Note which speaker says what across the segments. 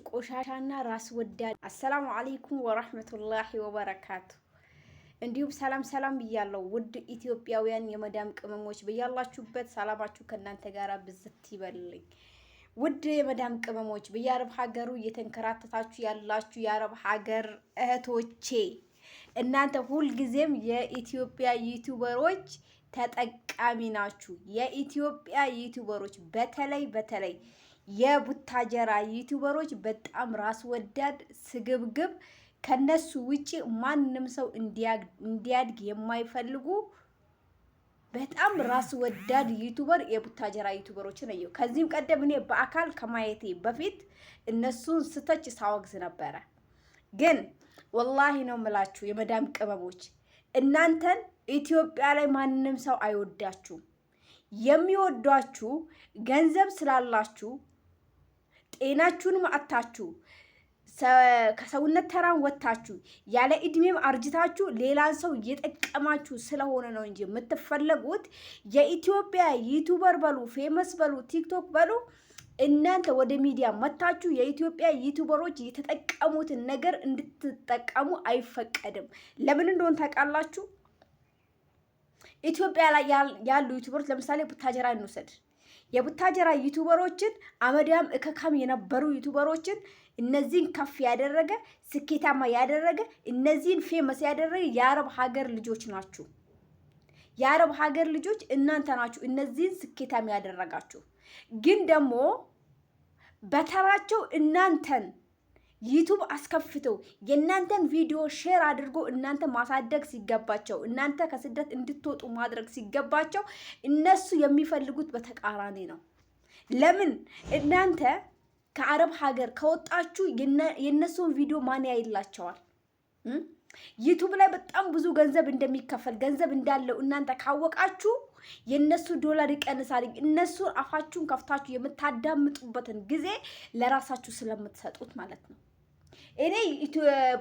Speaker 1: ቆሻሻና ራስ ወዳድ። አሰላሙ አለይኩም ወራህመቱላሂ ወበረካቱ። እንዲሁም ሰላም ብያለሁ ውድ ኢትዮጵያውያን የመዳም ቅመሞች፣ በያላችሁበት ሰላማችሁ ከእናንተ ጋር ብዝት ይበልልኝ። ውድ የመዳም ቅመሞች፣ በየአረብ ሀገሩ እየተንከራተታችሁ ያላችሁ የአረብ ሀገር እህቶቼ፣ እናንተ ሁልጊዜም የኢትዮጵያ ዩቲዩበሮች ተጠቃሚ ናችሁ። የኢትዮጵያ ዩቲዩበሮች በተለይ የቡታጀራ ዩቲዩበሮች በጣም ራስ ወዳድ ስግብግብ፣ ከነሱ ውጪ ማንም ሰው እንዲያድግ የማይፈልጉ በጣም ራስ ወዳድ ዩቲዩበር የቡታጀራ ዩቲዩበሮችን አየሁ። ከዚህም ቀደም እኔ በአካል ከማየቴ በፊት እነሱን ስተች ሳወግዝ ነበረ። ግን ወላሂ ነው የምላችሁ የመዳም ቅመሞች፣ እናንተን ኢትዮጵያ ላይ ማንም ሰው አይወዳችሁም። የሚወዷችሁ ገንዘብ ስላላችሁ፣ ጤናችሁንም አጥታችሁ፣ ከሰውነት ተራን ወጥታችሁ፣ ያለ እድሜም አርጅታችሁ ሌላን ሰው እየጠቀማችሁ ስለሆነ ነው እንጂ የምትፈለጉት የኢትዮጵያ ዩቲዩበር በሉ፣ ፌመስ በሉ፣ ቲክቶክ በሉ፣ እናንተ ወደ ሚዲያ መታችሁ የኢትዮጵያ ዩቲዩበሮች የተጠቀሙትን ነገር እንድትጠቀሙ አይፈቀድም። ለምን እንደሆነ ታውቃላችሁ? ኢትዮጵያ ላይ ያሉ ዩቲዩበሮች ለምሳሌ ቡታጀራ እንውሰድ። የቡታጀራ ዩቲዩበሮችን አመዳም እከካም የነበሩ ዩቲዩበሮችን እነዚህን ከፍ ያደረገ ስኬታማ ያደረገ እነዚህን ፌመስ ያደረገ የአረብ ሀገር ልጆች ናችሁ። የአረብ ሀገር ልጆች እናንተ ናችሁ እነዚህን ስኬታማ ያደረጋችሁ። ግን ደግሞ በተራቸው እናንተን ዩቲዩብ አስከፍተው የእናንተን ቪዲዮ ሼር አድርጎ እናንተ ማሳደግ ሲገባቸው፣ እናንተ ከስደት እንድትወጡ ማድረግ ሲገባቸው እነሱ የሚፈልጉት በተቃራኒ ነው። ለምን? እናንተ ከአረብ ሀገር ከወጣችሁ የእነሱን ቪዲዮ ማን ያይላቸዋል? ዩቲዩብ ላይ በጣም ብዙ ገንዘብ እንደሚከፈል ገንዘብ እንዳለው እናንተ ካወቃችሁ የእነሱ ዶላር ይቀንሳል። እነሱ አፋችሁን ከፍታችሁ የምታዳምጡበትን ጊዜ ለራሳችሁ ስለምትሰጡት ማለት ነው። እኔ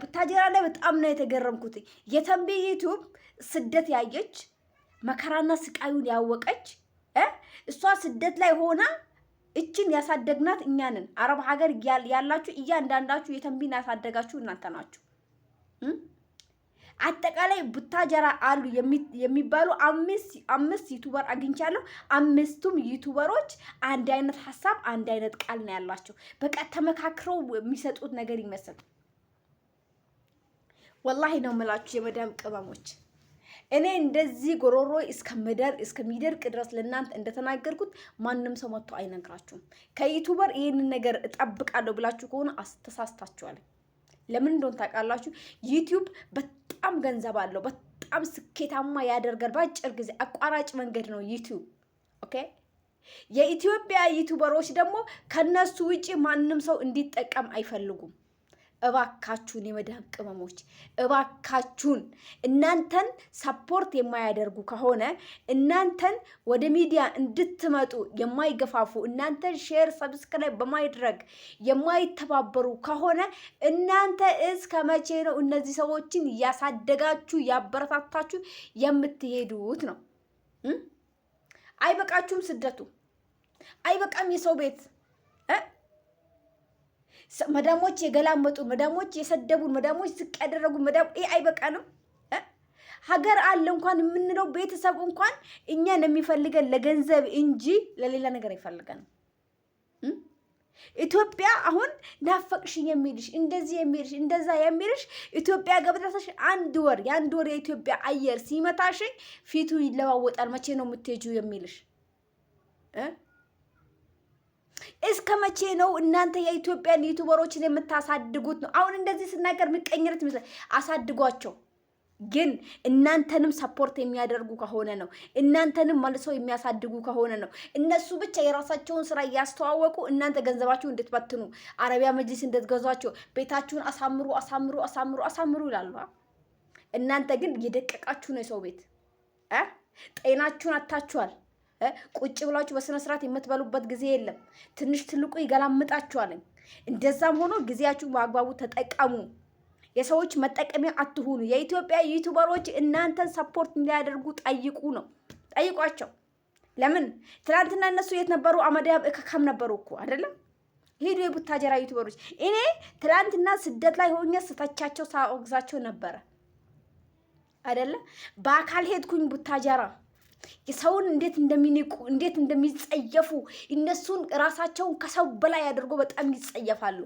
Speaker 1: ቡታጀራ ላይ በጣም ነው የተገረምኩት። የተንቤ ዩቲዩብ ስደት ያየች መከራና ስቃዩን ያወቀች እሷ ስደት ላይ ሆና እችን ያሳደግናት እኛ ነን። አረብ ሀገር ያላችሁ እያንዳንዳችሁ የተንቢን ያሳደጋችሁ እናንተ ናችሁ። አጠቃላይ ቡታጀራ አሉ የሚባሉ አምስት ዩቲዩበር አግኝቻለሁ። አምስቱም ዩቲዩበሮች አንድ አይነት ሀሳብ አንድ አይነት ቃል ነው ያላቸው። በቃ ተመካክረው የሚሰጡት ነገር ይመስል ወላሂ ነው የምላችሁ የመዳም ቅመሞች። እኔ እንደዚህ ጎሮሮ እስከሚደርቅ ድረስ ለእናንተ እንደተናገርኩት ማንም ሰው መጥቶ አይነግራችሁም። ከዩቲዩበር ይህንን ነገር እጠብቃለሁ ብላችሁ ከሆነ አስተሳስታችኋል። ለምን እንደሆነ ታውቃላችሁ? ዩቲዩብ በጣም ገንዘብ አለው። በጣም ስኬታማ ያደርጋል። በአጭር ጊዜ አቋራጭ መንገድ ነው ዩቲዩብ። ኦኬ። የኢትዮጵያ ዩቲዩበሮች ደግሞ ከነሱ ውጪ ማንም ሰው እንዲጠቀም አይፈልጉም። እባካችሁን የመዳም ቅመሞች፣ እባካችሁን እናንተን ሰፖርት የማያደርጉ ከሆነ እናንተን ወደ ሚዲያ እንድትመጡ የማይገፋፉ እናንተን ሼር ሰብስክራይብ በማድረግ የማይተባበሩ ከሆነ እናንተ እስከ መቼ ነው እነዚህ ሰዎችን እያሳደጋችሁ ያበረታታችሁ የምትሄዱት ነው? አይበቃችሁም? ስደቱ አይበቃም? የሰው ቤት መዳሞች የገላመጡ መዳሞች የሰደቡን መዳሞች ዝቅ ያደረጉን መዳም አይበቃንም? ሀገር አለ እንኳን የምንለው ቤተሰብ እንኳን እኛን የሚፈልገን ለገንዘብ እንጂ ለሌላ ነገር አይፈልገንም። ኢትዮጵያ አሁን ናፈቅሽኝ የሚልሽ እንደዚህ የሚልሽ እንደዛ የሚልሽ ኢትዮጵያ ገብተሽ የአንድ ወር የኢትዮጵያ አየር ሲመታሽ ፊቱ ይለዋወጣል። መቼ ነው የምትሄጂው የሚልሽ? እስከ መቼ ነው እናንተ የኢትዮጵያን ዩቲዩበሮችን የምታሳድጉት ነው? አሁን እንደዚህ ስናገር ምቀኝነት ይመስላል። አሳድጓቸው፣ ግን እናንተንም ሰፖርት የሚያደርጉ ከሆነ ነው። እናንተንም መልሰው የሚያሳድጉ ከሆነ ነው። እነሱ ብቻ የራሳቸውን ስራ እያስተዋወቁ እናንተ ገንዘባችሁን እንድትበትኑ አረቢያ መጅሊስ እንድትገዟቸው ቤታችሁን አሳምሩ ይላሉ። እናንተ ግን እየደቀቃችሁ ነው የሰው ቤት። ጤናችሁን አታችኋል። ቁጭ ብላችሁ በስነ ስርዓት የምትበሉበት ጊዜ የለም። ትንሽ ትልቁ ይገላምጣችኋል። እንደዛም ሆኖ ጊዜያችሁን በአግባቡ ተጠቀሙ። የሰዎች መጠቀሚያ አትሁኑ። የኢትዮጵያ ዩቲዩበሮች እናንተን ሰፖርት እንዲያደርጉ ጠይቋቸው። ለምን ትናንትና እነሱ የት ነበሩ? አመዳም እከካም ነበሩ እኮ አይደለም? ሄዱ የቡታጀራ ዩቲዩበሮች። እኔ ትላንትና ስደት ላይ ሆኜ ስተቻቸው ሳወግዛቸው ነበረ አይደለ? በአካል ሄድኩኝ ቡታጀራ። ሰውን እንዴት እንደሚንቁ እንዴት እንደሚጸየፉ እነሱን ራሳቸውን ከሰው በላይ አድርጎ በጣም ይጸየፋሉ።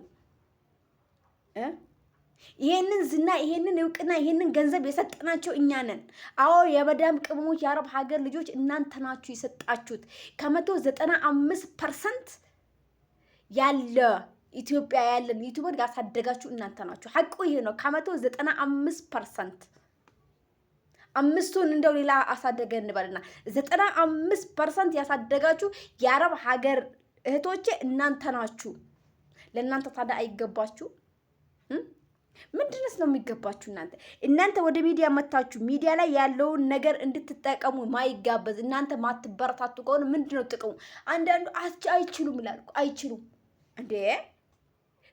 Speaker 1: ይሄንን ዝና ይሄንን እውቅና ይሄንን ገንዘብ የሰጠናቸው እኛ ነን። አዎ የመዳም ቅመሞች የአረብ ሀገር ልጆች እናንተ ናችሁ የሰጣችሁት። ከ195% ያለ ኢትዮጵያ ያለን ዩቲዩበር ያሳደጋችሁ እናንተ ናችሁ። ሐቁ ይሄ ነው። ከ195% አምስቱን እንደው ሌላ አሳደገ እንበልና 95% ያሳደጋችሁ የአረብ ሀገር እህቶቼ እናንተ ናችሁ። ለእናንተ ታዲያ አይገባችሁ? ምንድነው የሚገባችሁ? እናንተ ወደ ሚዲያ መታችሁ ሚዲያ ላይ ያለውን ነገር እንድትጠቀሙ ማይጋበዝ እናንተ ማትበረታቱ ከሆነ ምንድነው ጥቅሙ? አንዳንዱ አይችሉም ይላል። አይችሉም እንዴ?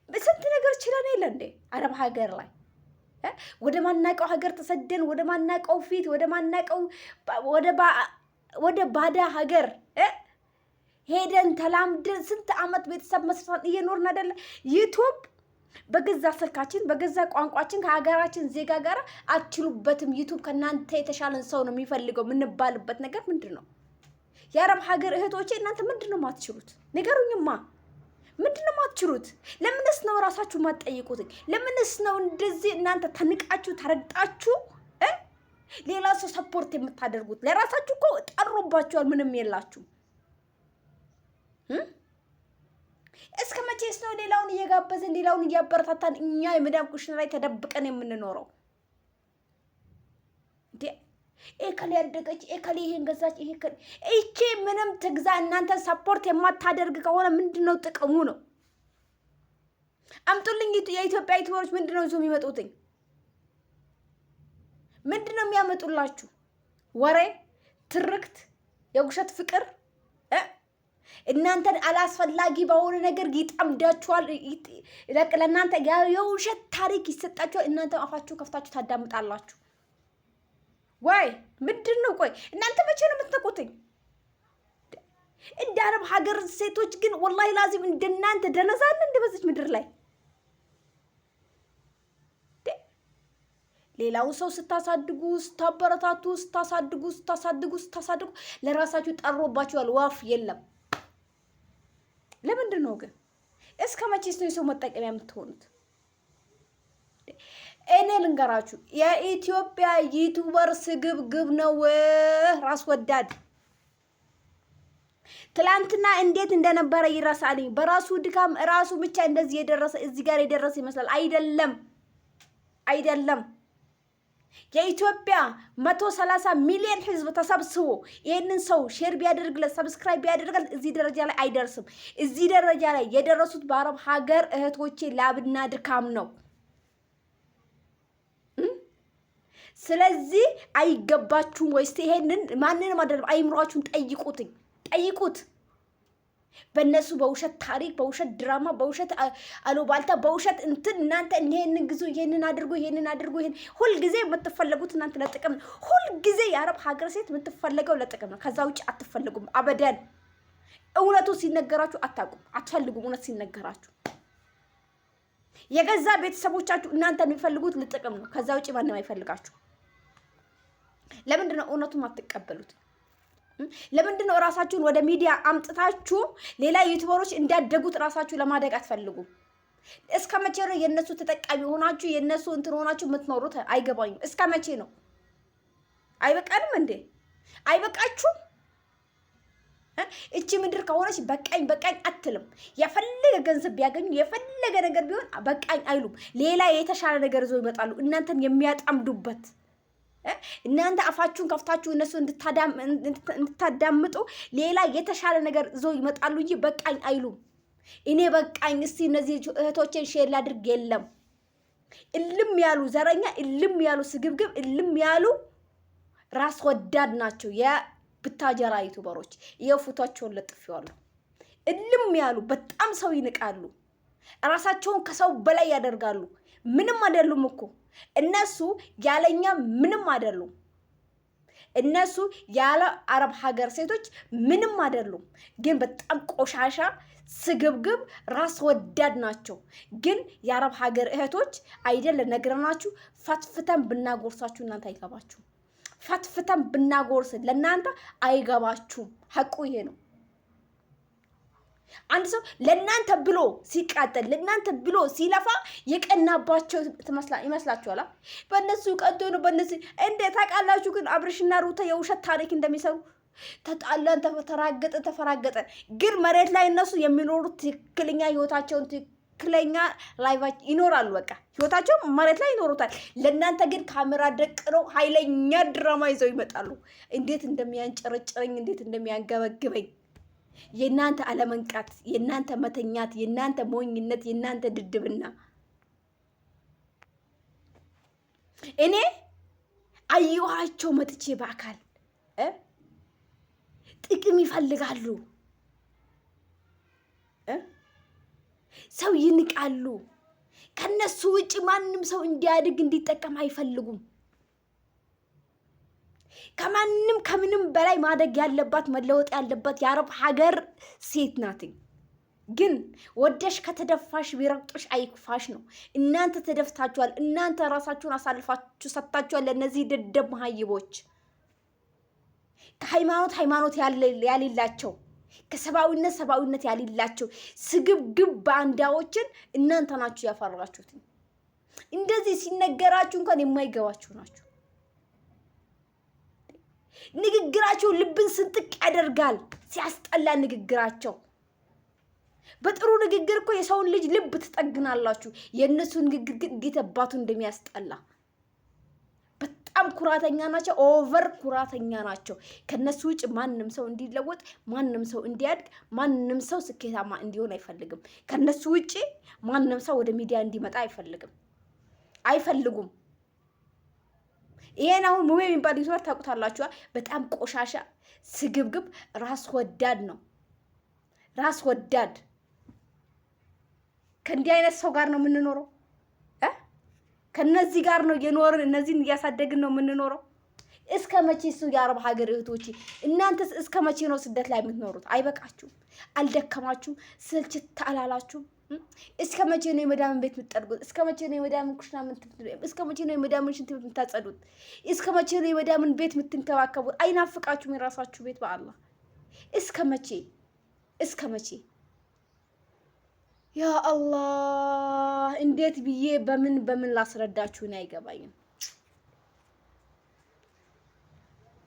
Speaker 1: በስንት ነገር ችለን የለ እንዴ? አረብ ሀገር ላይ ወደ ማናቀው ሀገር ተሰደን ወደ ማናቀው ፊት ወደ ማናቀው ወደ ባዳ ሀገር ሄደን ተላምደን ስንት አመት ቤተሰብ መስራት እየኖርን አይደለ? ዩቲዩብ በገዛ ስልካችን በገዛ ቋንቋችን ከሀገራችን ዜጋ ጋር አትችሉበትም። ዩቲዩብ ከናንተ የተሻለን ሰው ነው የሚፈልገው የምንባልበት ነገር ምንድነው? የአረብ ሀገር እህቶቼ እናንተ ምንድነው ማትችሉት? ንገሩኝማ። ምንድነው ማትችሉት? ለምንስ ነው ራሳችሁ ማትጠይቁት? ለምንስ ነው እንደዚህ እናንተ ተንቃችሁ ተረግጣችሁ ሌላ ሰው ሰፖርት የምታደርጉት? ለራሳችሁ እኮ ጠሩባችኋል። ምንም የላችሁ። እስከ መቼስ ነው ሌላውን እየጋበዝን ሌላውን እያበረታታን እኛ የመዳም ኩሽና ላይ ተደብቀን የምንኖረው? ኤከሌ ያደገች ኤከሌ ይሄን ገዛች ይሄ እቺ ምንም ትግዛ እናንተ ሰፖርት የማታደርግ ከሆነ ምንድነው ጥቅሙ ነው? አምጡልኝ። የኢትዮጵያ ዩቲዩበሮች ምንድነው ይዞ የሚመጡትኝ? ምንድነው የሚያመጡላችሁ? ወሬ፣ ትርክት፣ የውሸት ፍቅር። እናንተን አላስፈላጊ በሆነ ነገር ይጠምዳችኋል። ለእናንተ የውሸት ታሪክ ይሰጣችኋል። እናንተ አፋችሁ ከፍታችሁ ታዳምጣላችሁ ወይ? ምንድነው? ቆይ እናንተ መቼ ነው የምትነቁትኝ? እንደ አረብ ሀገር ሴቶች ግን ወላሂ ላዚም እንደናንተ ደነዛለ እንደ በዚች ምድር ላይ ሌላው ሰው ስታሳድጉ ስታበረታቱ ስታሳድጉ ለራሳችሁ ጠሮባችኋል። ዋፍ የለም። ለምንድን ነው ግን? እስከ መቼስ ነው የሰው መጠቀሚያ የምትሆኑት? እኔ ልንገራችሁ፣ የኢትዮጵያ ዩቲዩበር ስግብግብ ነው፣ ራስ ወዳድ። ትላንትና እንዴት እንደነበረ ይረሳልኝ። በራሱ ድካም ራሱ ብቻ እንደዚህ የደረሰ እዚህ ጋር የደረሰ ይመስላል። አይደለም። የኢትዮጵያ 130 ሚሊዮን ህዝብ ተሰብስቦ ይህንን ሰው ሼር ቢያደርግለት ሰብስክራይብ ቢያደርግለት እዚህ ደረጃ ላይ አይደርስም። እዚህ ደረጃ ላይ የደረሱት በአረብ ሀገር እህቶቼ ላብና ድካም ነው። ስለዚህ አይገባችሁም ወይስ? ይሄንን ማንንም አይደለም፣ አይምሯችሁን ጠይቁት። በእነሱ በውሸት ታሪክ፣ በውሸት ድራማ፣ በውሸት አሉባልታ፣ በውሸት እንትን እናንተ ይሄንን ግዙ፣ ይሄንን አድርጉ፣ ይሄን ሁልጊዜ የምትፈለጉት እናንተ ለጥቅም ነው። ሁልጊዜ የአረብ ሀገር ሴት የምትፈለገው ለጥቅም ነው። ከዛ ውጭ አትፈልጉም አበደን። እውነቱ ሲነገራችሁ አትፈልጉም። እውነት ሲነገራችሁ የገዛ ቤተሰቦቻችሁ እናንተ የሚፈልጉት ለጥቅም ነው። ከዛ ውጭ ማንም አይፈልጋችሁ። ለምንድን ነው እውነቱን አትቀበሉት? ለምንድን ነው ራሳችሁን ወደ ሚዲያ አምጥታችሁ ሌላ ዩቲዩበሮች እንዲያደጉት ራሳችሁ ለማደግ አትፈልጉም? እስከ መቼ ነው የነሱ ተጠቃሚ ሆናችሁ የነሱ እንትን ሆናችሁ የምትኖሩት? አይገባኝም። እስከ መቼ ነው? አይበቃንም እንዴ? አይበቃችሁም? እቺ ምድር ከሆነች በቃኝ አትልም። የፈለገ ገንዘብ ቢያገኙ የፈለገ ነገር ቢሆን በቃኝ አይሉም። ሌላ የተሻለ ነገር ይዘው ይመጣሉ፣ እናንተን የሚያጣምዱበት። እናንተ አፋችሁን ከፍታችሁ እነሱ እንድታዳምጡ ሌላ የተሻለ ነገር ይዘው ይመጣሉ እንጂ በቃኝ አይሉም። እኔ በቃኝ እስቲ እነዚህ እህቶቼን ሼር ላድርግ የለም። እልም ያሉ ዘረኛ፣ እልም ያሉ ስግብግብ፣ እልም ያሉ ራስ ወዳድ ናቸው የብታጀራ ዩቲዩበሮች። የፎቶቸውን ለጥፌዋለሁ። እልም ያሉ በጣም ሰው ይንቃሉ። ራሳቸውን ከሰው በላይ ያደርጋሉ። ምንም አይደሉም እኮ እነሱ ያለኛ ምንም አይደሉም። እነሱ ያለ አረብ ሀገር ሴቶች ምንም አይደሉም፣ ግን በጣም ቆሻሻ ስግብግብ ራስ ወዳድ ናቸው። ግን የአረብ ሀገር እህቶች አይደለም ነግረናችሁ ፈትፍተን ብናጎርሳችሁ እናንተ አይገባችሁም። ፈትፍተን ብናጎርስ ለእናንተ አይገባችሁም። ሐቁ ይሄ ነው። አንድ ሰው ለእናንተ ብሎ ሲቃጠል ለእናንተ ብሎ ሲለፋ የቀናባቸው ይመስላችኋል? በእነሱ ቀንቶ ነው በእነሱ እንደ ታውቃላችሁ። ግን አብርሽና ሩታ የውሸት ታሪክ እንደሚሰሩ ተጣላን፣ ተፈራገጠ። ግን መሬት ላይ እነሱ የሚኖሩት ትክክለኛ ህይወታቸውን ትክክለኛ ላይቫች ይኖራሉ። በቃ ህይወታቸው መሬት ላይ ይኖሩታል። ለእናንተ ግን ካሜራ ደቅነው ኃይለኛ ድራማ ይዘው ይመጣሉ። እንዴት እንደሚያንጨረጭረኝ እንዴት እንደሚያንገበግበኝ የእናንተ አለመንቃት፣ የእናንተ መተኛት፣ የእናንተ ሞኝነት፣ የእናንተ ድድብና። እኔ አየኋቸው መጥቼ በአካል ጥቅም ይፈልጋሉ፣ ሰው ይንቃሉ። ከነሱ ውጭ ማንም ሰው እንዲያድግ እንዲጠቀም አይፈልጉም። ከማንም ከምንም በላይ ማደግ ያለባት መለወጥ ያለባት የአረብ ሀገር ሴት ናትኝ። ግን ወደሽ ከተደፋሽ ቢረግጦሽ አይክፋሽ ነው። እናንተ ተደፍታችኋል። እናንተ ራሳችሁን አሳልፋችሁ ሰጥታችኋል ለእነዚህ ደደብ መሀይቦች፣ ከሃይማኖት ያሌላቸው፣ ከሰብአዊነት ሰብአዊነት ያሌላቸው ስግብግብ ባንዳዎችን እናንተ ናችሁ ያፈራችሁት። እንደዚህ ሲነገራችሁ እንኳን የማይገባችሁ ናችሁ። ንግግራቸው ልብን ስንጥቅ ያደርጋል። ሲያስጠላ ንግግራቸው። በጥሩ ንግግር እኮ የሰውን ልጅ ልብ ትጠግናላችሁ። የእነሱ ንግግር ግን እንዴት አባቱ እንደሚያስጠላ። በጣም ኩራተኛ ናቸው። ኦቨር ኩራተኛ ናቸው። ከነሱ ውጭ ማንም ሰው እንዲለወጥ፣ ማንም ሰው እንዲያድግ፣ ማንም ሰው ስኬታማ እንዲሆን አይፈልግም። ከነሱ ውጭ ማንም ሰው ወደ ሚዲያ እንዲመጣ አይፈልጉም። ይሄን አሁን ሙቤ የሚባል ዩቲዩበር ታውቁታላችሁ። በጣም ቆሻሻ ስግብግብ ራስ ወዳድ ነው። ራስ ወዳድ። ከእንዲህ አይነት ሰው ጋር ነው የምንኖረው። ከነዚህ ጋር ነው የኖርን፣ እነዚህን እያሳደግን ነው የምንኖረው። እስከ መቼ እሱ የአረብ ሀገር እህቶቼ እናንተስ እስከ መቼ ነው ስደት ላይ የምትኖሩት? አይበቃችሁም? አልደከማችሁም? ስልችት አላላችሁም? እስከ መቼ ነው የመዳምን ቤት የምትጠርጉት? እስከ መቼ ነው የመዳምን ኩሽና እስከ መቼ ነው የመዳምን ሽንት ቤት የምታጸዱት? እስከ መቼ ነው የመዳምን ቤት የምትንከባከቡት? አይናፍቃችሁም የራሳችሁ ቤት? በአላህ እስከ መቼ? ያ አላህ እንዴት ብዬ በምን ላስረዳችሁ ነው አይገባኝም።